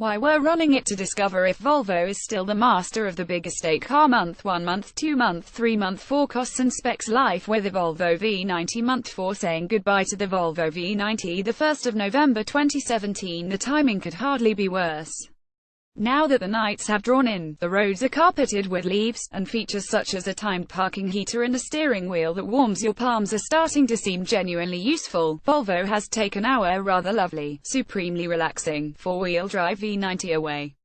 Why we're running it to discover if Volvo is still the master of the big estate car month 1 month 2 month 3 month 4 costs and specs life with the Volvo V90 month 4 saying goodbye to the Volvo V90 the 1st of November 2017. The timing could hardly be worse. Now that the nights have drawn in, the roads are carpeted with leaves, and features such as a timed parking heater and a steering wheel that warms your palms are starting to seem genuinely useful. Volvo has taken our rather lovely, supremely relaxing, four-wheel drive V90 away.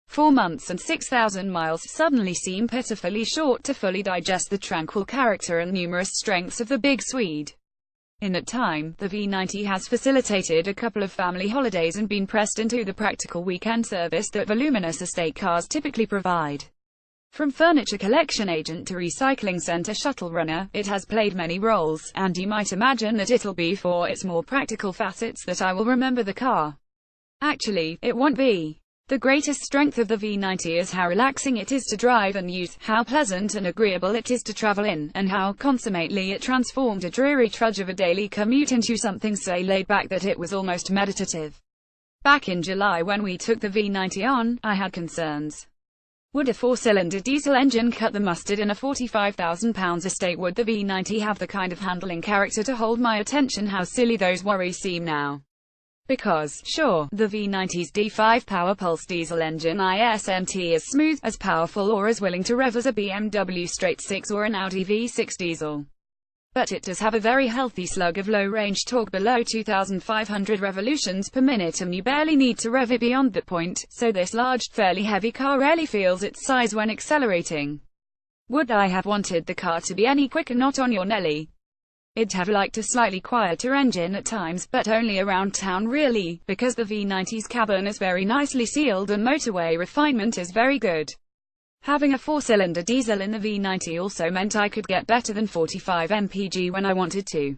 4 months and 6,000 miles suddenly seem pitifully short to fully digest the tranquil character and numerous strengths of the big Swede. In that time, the V90 has facilitated a couple of family holidays and been pressed into the practical weekend service that voluminous estate cars typically provide. From furniture collection agent to recycling center shuttle runner, it has played many roles, and you might imagine that it'll be for its more practical facets that I will remember the car. Actually, it won't be. The greatest strength of the V90 is how relaxing it is to drive and use, how pleasant and agreeable it is to travel in, and how consummately it transformed a dreary trudge of a daily commute into something so laid back that it was almost meditative. Back in July when we took the V90 on, I had concerns. Would a four-cylinder diesel engine cut the mustard in a £45,000 estate? Would the V90 have the kind of handling character to hold my attention? How silly those worries seem now. Because, sure, the V90's D5 Power Pulse diesel engine isn't as smooth, as powerful or as willing to rev as a BMW straight 6 or an Audi V6 diesel. But it does have a very healthy slug of low-range torque below 2,500 revolutions per minute, and you barely need to rev it beyond that point, so this large, fairly heavy car rarely feels its size when accelerating. Would I have wanted the car to be any quicker? Not on your Nelly. I'd have liked a slightly quieter engine at times, but only around town really, because the V90's cabin is very nicely sealed and motorway refinement is very good. Having a four-cylinder diesel in the V90 also meant I could get better than 45 mpg when I wanted to.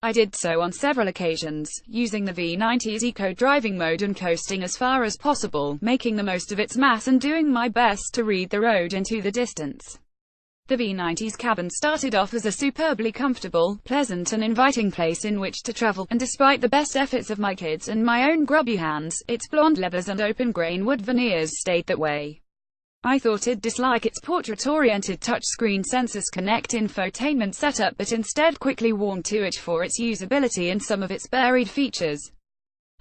I did so on several occasions, using the V90's eco-driving mode and coasting as far as possible, making the most of its mass and doing my best to read the road into the distance. The V90's cabin started off as a superbly comfortable, pleasant and inviting place in which to travel, and despite the best efforts of my kids and my own grubby hands, its blonde leathers and open-grain wood veneers stayed that way. I thought I'd dislike its portrait-oriented touchscreen sensors connect infotainment setup, but instead quickly warmed to it for its usability and some of its buried features.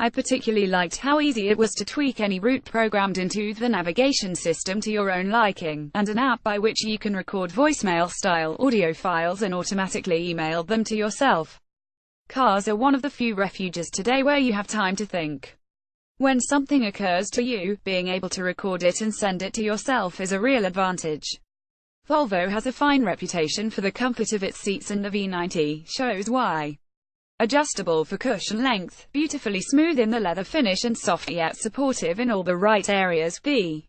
I particularly liked how easy it was to tweak any route programmed into the navigation system to your own liking, and an app by which you can record voicemail-style audio files and automatically email them to yourself. Cars are one of the few refuges today where you have time to think. When something occurs to you, being able to record it and send it to yourself is a real advantage. Volvo has a fine reputation for the comfort of its seats, and the V90 shows why. Adjustable for cushion length, beautifully smooth in the leather finish and soft yet supportive in all the right areas, the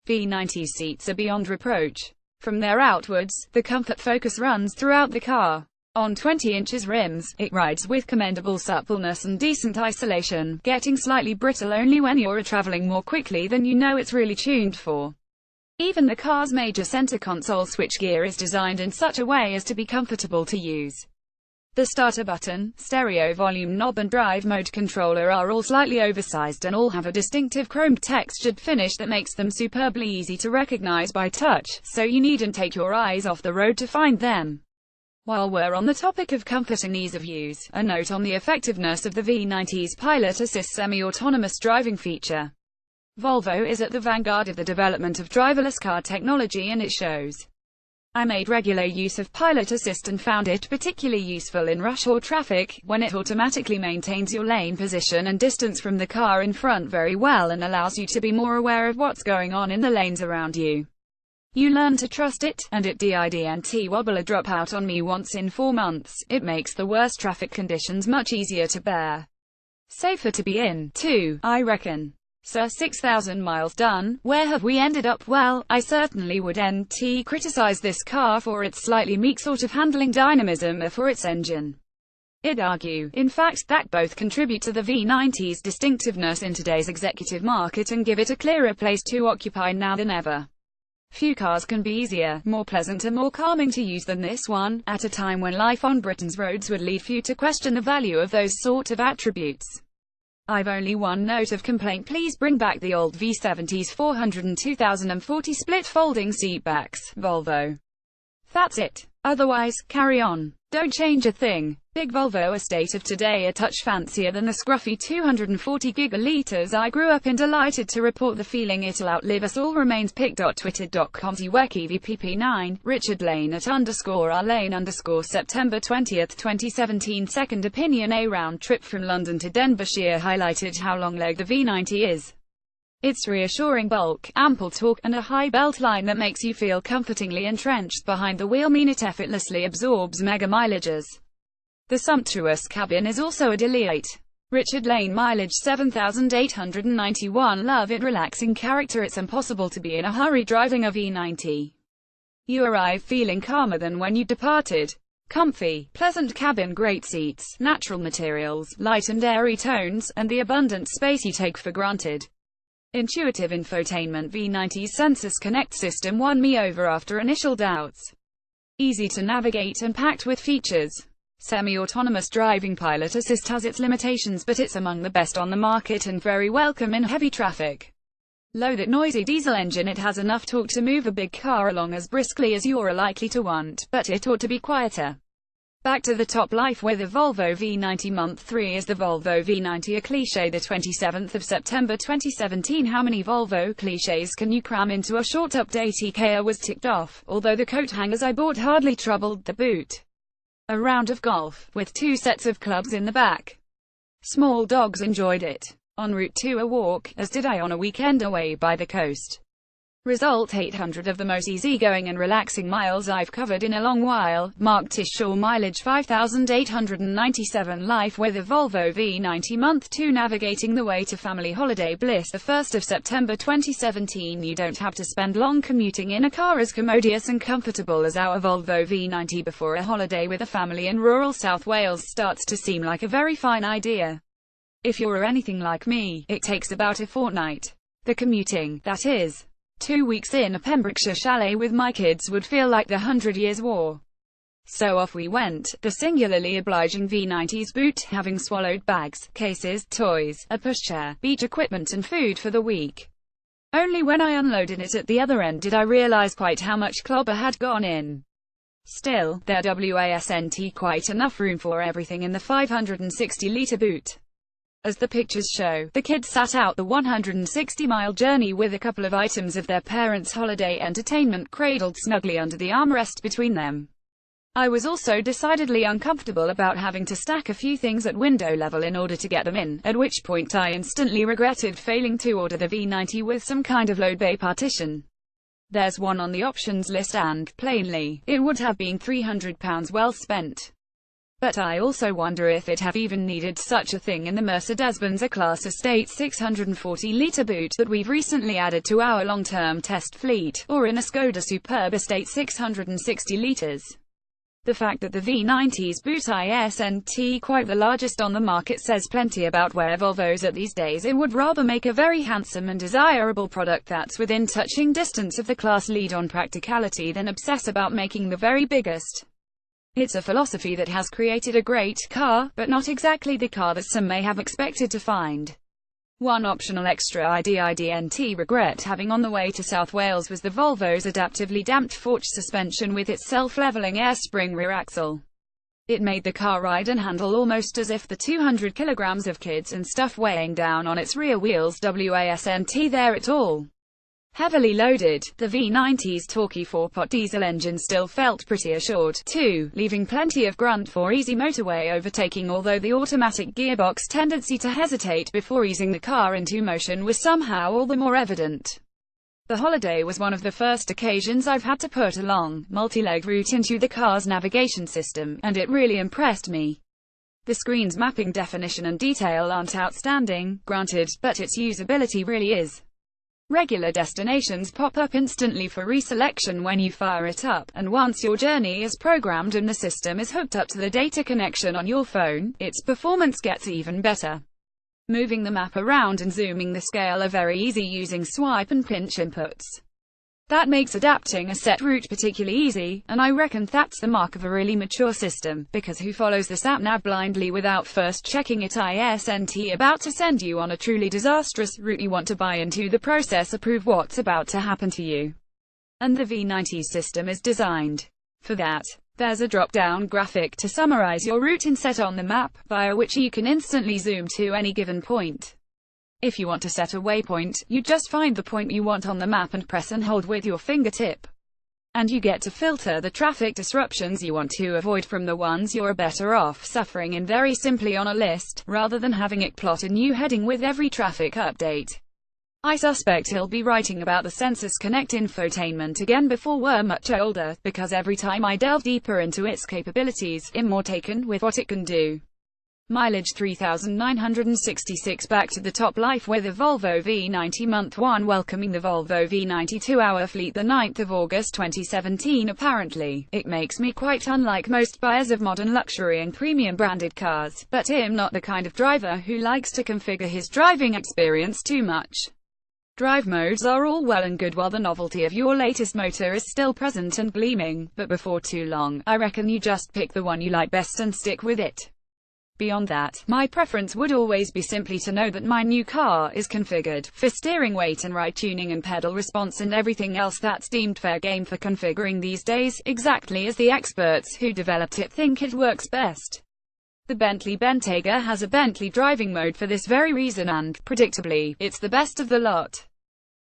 V90 seats are beyond reproach. From there outwards, the comfort focus runs throughout the car. On 20-inch rims, it rides with commendable suppleness and decent isolation, getting slightly brittle only when you're traveling more quickly than you know it's really tuned for. Even the car's major center console switchgear is designed in such a way as to be comfortable to use. The starter button, stereo volume knob and drive mode controller are all slightly oversized and all have a distinctive chromed textured finish that makes them superbly easy to recognize by touch, so you needn't take your eyes off the road to find them. While we're on the topic of comfort and ease of use, a note on the effectiveness of the V90's Pilot Assist semi-autonomous driving feature. Volvo is at the vanguard of the development of driverless car technology, and it shows. I made regular use of Pilot Assist and found it particularly useful in rush hour traffic, when it automatically maintains your lane position and distance from the car in front very well and allows you to be more aware of what's going on in the lanes around you. You learn to trust it, and it didn't wobble a drop out on me once in 4 months. It makes the worst traffic conditions much easier to bear. Safer to be in, too, I reckon. So 6,000 miles done, where have we ended up? Well, I certainly wouldn't criticize this car for its slightly meek sort of handling dynamism or for its engine. I'd argue, in fact, that both contribute to the V90's distinctiveness in today's executive market and give it a clearer place to occupy now than ever. Few cars can be easier, more pleasant and more calming to use than this one, at a time when life on Britain's roads would lead few to question the value of those sort of attributes. I've only one note of complaint: please bring back the old V70s 400 and 2040 split folding seatbacks, Volvo. That's it. Otherwise, carry on. Don't change a thing. Big Volvo estate of today a touch fancier than the scruffy 240 gigalitres I grew up in. Delighted to report the feeling it'll outlive us all remains. pic.twitter.com/WEKIVPP9, Richard Lane @_R_Lane_ September 20, 2017. Second opinion: a round trip from London to Denbighshire highlighted how long-legged the V90 is. Its reassuring bulk, ample torque, and a high belt line that makes you feel comfortingly entrenched behind the wheel mean it effortlessly absorbs mega mileages. The sumptuous cabin is also a delight. Richard Lane mileage 7,891. Love its relaxing character. It's impossible to be in a hurry driving a V90. You arrive feeling calmer than when you departed. Comfy, pleasant cabin, great seats, natural materials, light and airy tones, and the abundant space you take for granted. Intuitive infotainment. V90's Sensus Connect system won me over after initial doubts. Easy to navigate and packed with features. Semi-autonomous driving. Pilot assist has its limitations, but it's among the best on the market and very welcome in heavy traffic. Low that noisy diesel engine, it has enough torque to move a big car along as briskly as you're likely to want, but it ought to be quieter. Back to the top life with a Volvo V90. Month 3 is the Volvo V90 a cliché. The 27th of September 2017. How many Volvo clichés can you cram into a short update? I was ticked off, although the coat hangers I bought hardly troubled the boot. A round of golf, with 2 sets of clubs in the back. Small dogs enjoyed it. En route to a walk, as did I on a weekend away by the coast. Result: 800 of the most easygoing and relaxing miles I've covered in a long while. Mark Tishaw mileage 5,897. Life with a Volvo V90. Month 2 navigating the way to family holiday bliss. The 1st of September 2017. You don't have to spend long commuting in a car as commodious and comfortable as our Volvo V90 before a holiday with a family in rural South Wales starts to seem like a very fine idea. If you're anything like me, it takes about a fortnight. The commuting, that is. 2 weeks in a Pembrokeshire chalet with my kids would feel like the 100 Years' War. So off we went, the singularly obliging V90's boot having swallowed bags, cases, toys, a pushchair, beach equipment and food for the week. Only when I unloaded it at the other end did I realise quite how much clobber had gone in. Still, there wasn't quite enough room for everything in the 560-litre boot. As the pictures show, the kids sat out the 160-mile journey with a couple of items of their parents' holiday entertainment cradled snugly under the armrest between them. I was also decidedly uncomfortable about having to stack a few things at window level in order to get them in, at which point I instantly regretted failing to order the V90 with some kind of load bay partition. There's one on the options list and, plainly, it would have been £300 well spent. But I also wonder if it have even needed such a thing in the Mercedes-Benz A-Class Estate 640-litre boot that we've recently added to our long-term test fleet, or in a Skoda Superb Estate 660 litres. The fact that the V90's boot isn't quite the largest on the market says plenty about where Volvo's at these days. It would rather make a very handsome and desirable product that's within touching distance of the class lead on practicality than obsess about making the very biggest. It's a philosophy that has created a great car, but not exactly the car that some may have expected to find. One optional extra I didn't regret having on the way to South Wales was the Volvo's adaptively damped forged suspension with its self-leveling air spring rear axle. It made the car ride and handle almost as if the 200 kilograms of kids and stuff weighing down on its rear wheels wasn't there at all. Heavily loaded, the V90's torquey 4-pot diesel engine still felt pretty assured, too, leaving plenty of grunt for easy motorway overtaking, although the automatic gearbox tendency to hesitate before easing the car into motion was somehow all the more evident. The holiday was one of the first occasions I've had to put a long, multi-leg route into the car's navigation system, and it really impressed me. The screen's mapping definition and detail aren't outstanding, granted, but its usability really is. Regular destinations pop up instantly for reselection when you fire it up, and once your journey is programmed and the system is hooked up to the data connection on your phone, its performance gets even better. Moving the map around and zooming the scale are very easy using swipe and pinch inputs. That makes adapting a set route particularly easy, and I reckon that's the mark of a really mature system, because who follows the sat-nav blindly without first checking it isn't about to send you on a truly disastrous route. You want to buy into the process, approve what's about to happen to you. And the V90 system is designed for that. There's a drop-down graphic to summarize your route inset on the map, via which you can instantly zoom to any given point. If you want to set a waypoint, you just find the point you want on the map and press and hold with your fingertip. And you get to filter the traffic disruptions you want to avoid from the ones you're better off suffering in very simply on a list, rather than having it plot a new heading with every traffic update. I suspect he'll be writing about the Census Connect infotainment again before we're much older, because every time I delve deeper into its capabilities, I'm more taken with what it can do. Mileage 3,966. Back to the top life with a Volvo V90 Month 1. Welcoming the Volvo V90 to our fleet the 9th of August 2017. Apparently, it makes me quite unlike most buyers of modern luxury and premium branded cars, but I'm not the kind of driver who likes to configure his driving experience too much. Drive modes are all well and good while the novelty of your latest motor is still present and gleaming, but before too long, I reckon you just pick the one you like best and stick with it. Beyond that, my preference would always be simply to know that my new car is configured for steering weight and ride tuning and pedal response and everything else that's deemed fair game for configuring these days, exactly as the experts who developed it think it works best. The Bentley Bentayga has a Bentley driving mode for this very reason and, predictably, it's the best of the lot.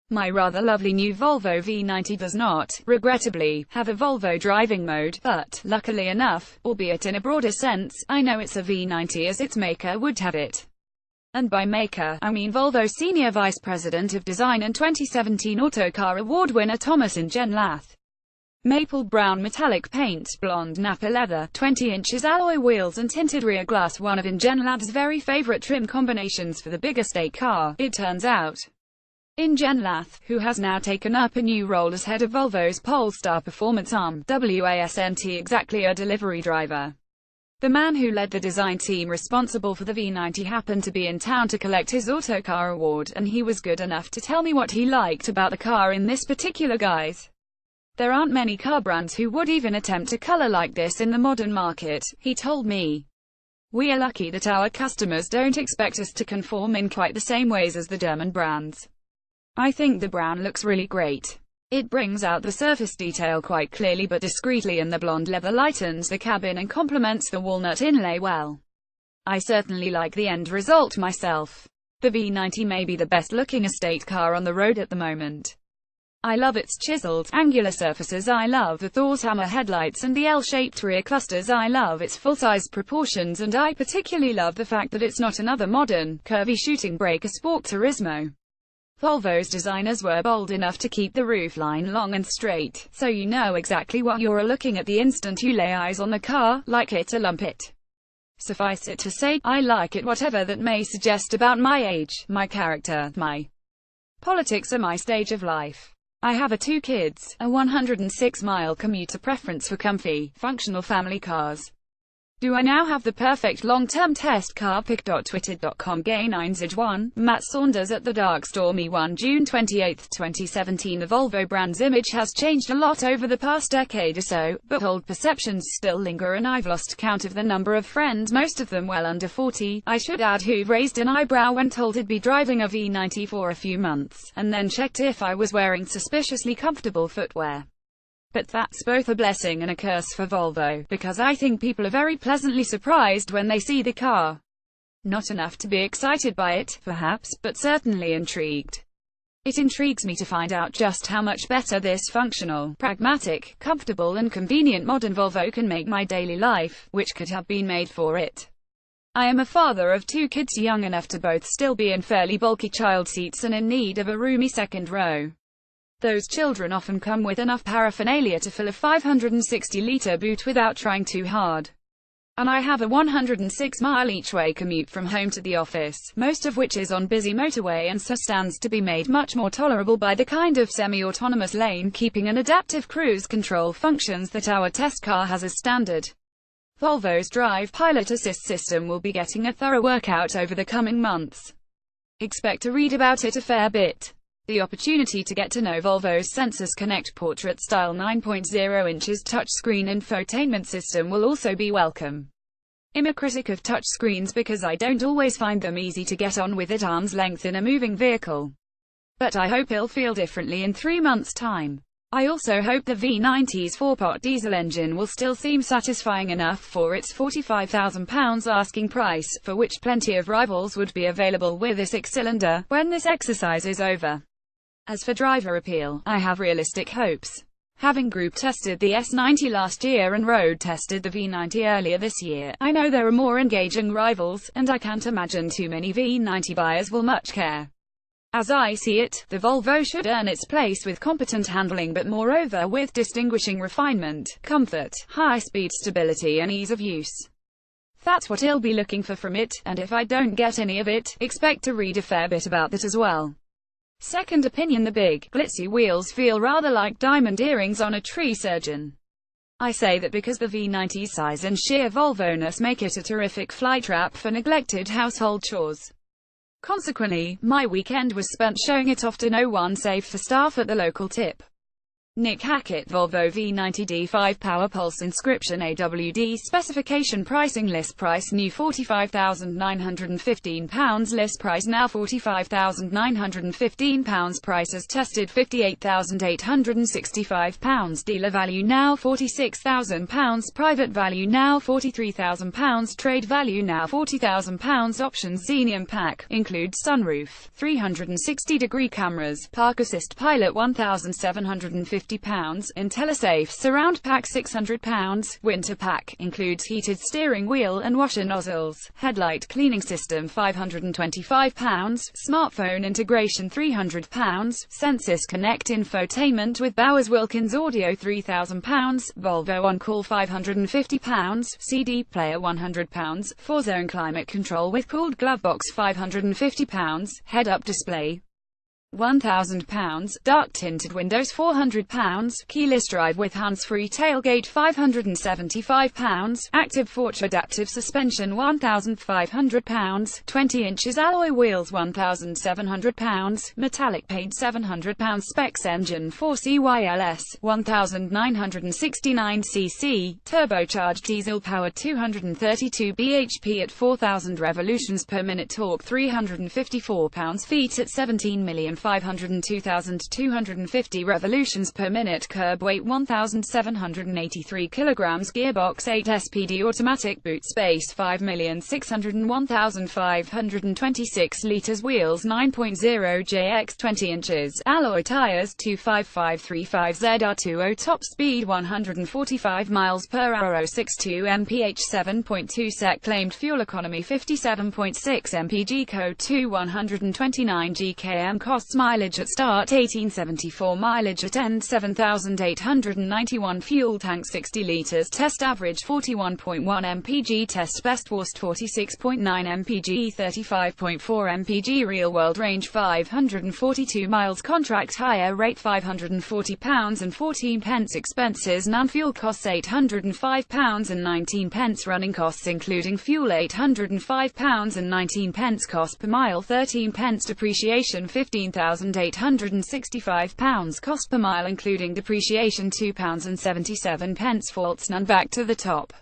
My rather lovely new Volvo V90 does not, regrettably, have a Volvo driving mode, but, luckily enough, albeit in a broader sense, I know it's a V90 as its maker would have it. And by maker, I mean Volvo Senior Vice President of Design and 2017 Autocar Award winner Thomas Ingenlath. Maple brown metallic paint, blonde Napa leather, 20 inches alloy wheels and tinted rear glass, one of Ingenlath's very favorite trim combinations for the big estate car, it turns out. Ingenlath, who has now taken up a new role as head of Volvo's Polestar performance arm, wasn't exactly a delivery driver. The man who led the design team responsible for the V90 happened to be in town to collect his Autocar award, and he was good enough to tell me what he liked about the car in this particular guise. There aren't many car brands who would even attempt a color like this in the modern market, he told me. We are lucky that our customers don't expect us to conform in quite the same ways as the German brands. I think the brown looks really great. It brings out the surface detail quite clearly but discreetly, and the blonde leather lightens the cabin and complements the walnut inlay well. I certainly like the end result myself. The V90 may be the best looking estate car on the road at the moment. I love its chiseled, angular surfaces, I love the Thor's hammer headlights and the L-shaped rear clusters, I love its full-size proportions, and I particularly love the fact that it's not another modern, curvy shooting brake or Sport Turismo. Volvo's designers were bold enough to keep the roofline long and straight, so you know exactly what you're looking at the instant you lay eyes on the car, like it or lump it. Suffice it to say, I like it, whatever that may suggest about my age, my character, my politics or my stage of life. I have 2 kids, a 106-mile commute, a preference for comfy, functional family cars. Do I now have the perfect long-term test car? Pic.twitter.com Gay9Zij1, Matt Saunders at the Dark Stormy 1 June 28, 2017. The Volvo brand's image has changed a lot over the past decade or so, but old perceptions still linger, and I've lost count of the number of friends, most of them well under 40, I should add, who've raised an eyebrow when told I'd be driving a V90 for a few months, and then checked if I was wearing suspiciously comfortable footwear. But that's both a blessing and a curse for Volvo, because I think people are very pleasantly surprised when they see the car. Not enough to be excited by it, perhaps, but certainly intrigued. It intrigues me to find out just how much better this functional, pragmatic, comfortable and convenient modern Volvo can make my daily life, which could have been made for it. I am a father of 2 kids young enough to both still be in fairly bulky child seats and in need of a roomy second row. Those children often come with enough paraphernalia to fill a 560-litre boot without trying too hard. And I have a 106-mile each-way commute from home to the office, most of which is on busy motorway, and so stands to be made much more tolerable by the kind of semi-autonomous lane keeping and adaptive cruise control functions that our test car has as standard. Volvo's Drive Pilot Assist system will be getting a thorough workout over the coming months. Expect to read about it a fair bit. The opportunity to get to know Volvo's Sensors Connect portrait-style 9.0 inches touchscreen infotainment system will also be welcome. I'm a critic of touchscreens because I don't always find them easy to get on with at arm's length in a moving vehicle. But I hope it'll feel differently in 3 months' time. I also hope the V90's 4-pot diesel engine will still seem satisfying enough for its £45,000 asking price, for which plenty of rivals would be available with a 6-cylinder, when this exercise is over. As for driver appeal, I have realistic hopes. Having group tested the S90 last year and road tested the V90 earlier this year, I know there are more engaging rivals, and I can't imagine too many V90 buyers will much care. As I see it, the Volvo should earn its place with competent handling but moreover with distinguishing refinement, comfort, high-speed stability and ease of use. That's what I'll be looking for from it, and if I don't get any of it, expect to read a fair bit about that as well. Second opinion: the big, glitzy wheels feel rather like diamond earrings on a tree surgeon. I say that because the V90's size and sheer Volvo-ness make it a terrific flytrap for neglected household chores. Consequently, my weekend was spent showing it off to no one save for staff at the local tip. Nick Hackett, Volvo V90 D5 Power Pulse inscription AWD specification pricing list price new £45,915 list price now £45,915 prices tested £58,865 dealer value now £46,000 private value now £43,000 trade value now £40,000 options Xenium pack includes sunroof, 360-degree cameras, park assist pilot £1,750 IntelliSafe surround pack £600 winter pack includes heated steering wheel and washer nozzles, headlight cleaning system £525 smartphone integration £300 Sensors Connect infotainment with Bowers-Wilkins audio £3,000 Volvo on call £550 CD player £100 4-zone climate control with cooled glove box £550 head-up display £1,000, dark tinted windows £400, keyless drive with hands-free tailgate £575, active forge adaptive suspension £1,500, 20 inches alloy wheels £1,700, metallic paint £700, specs engine 4CYLS 1969 cc, turbocharged diesel-powered 232 bhp at 4,000 revolutions per minute, torque 354 pounds-feet at 17,502,250 revolutions per minute, curb weight 1,783 kilograms, gearbox 8 SPD, automatic boot space 5,601,526 liters, wheels 9.0 JX 20 inches, alloy tires 25535 ZR20, top speed 145 miles per hour, 062 mph, 7.2 sec, claimed fuel economy 57.6 mpg, code 2129 GKM, costs mileage at start 1874, mileage at end 7,891, fuel tank 60 liters, test average 41.1 mpg, test best worst 46.9 mpg, 35.4 mpg, real world range 542 miles, contract hire rate £540 and 14 pence, expenses non-fuel costs £805 and 19 pence, running costs including fuel £805 and 19 pence, cost per mile 13 pence, depreciation £15,865, cost per mile including depreciation £2 and 77 pence, faults none, back to the top.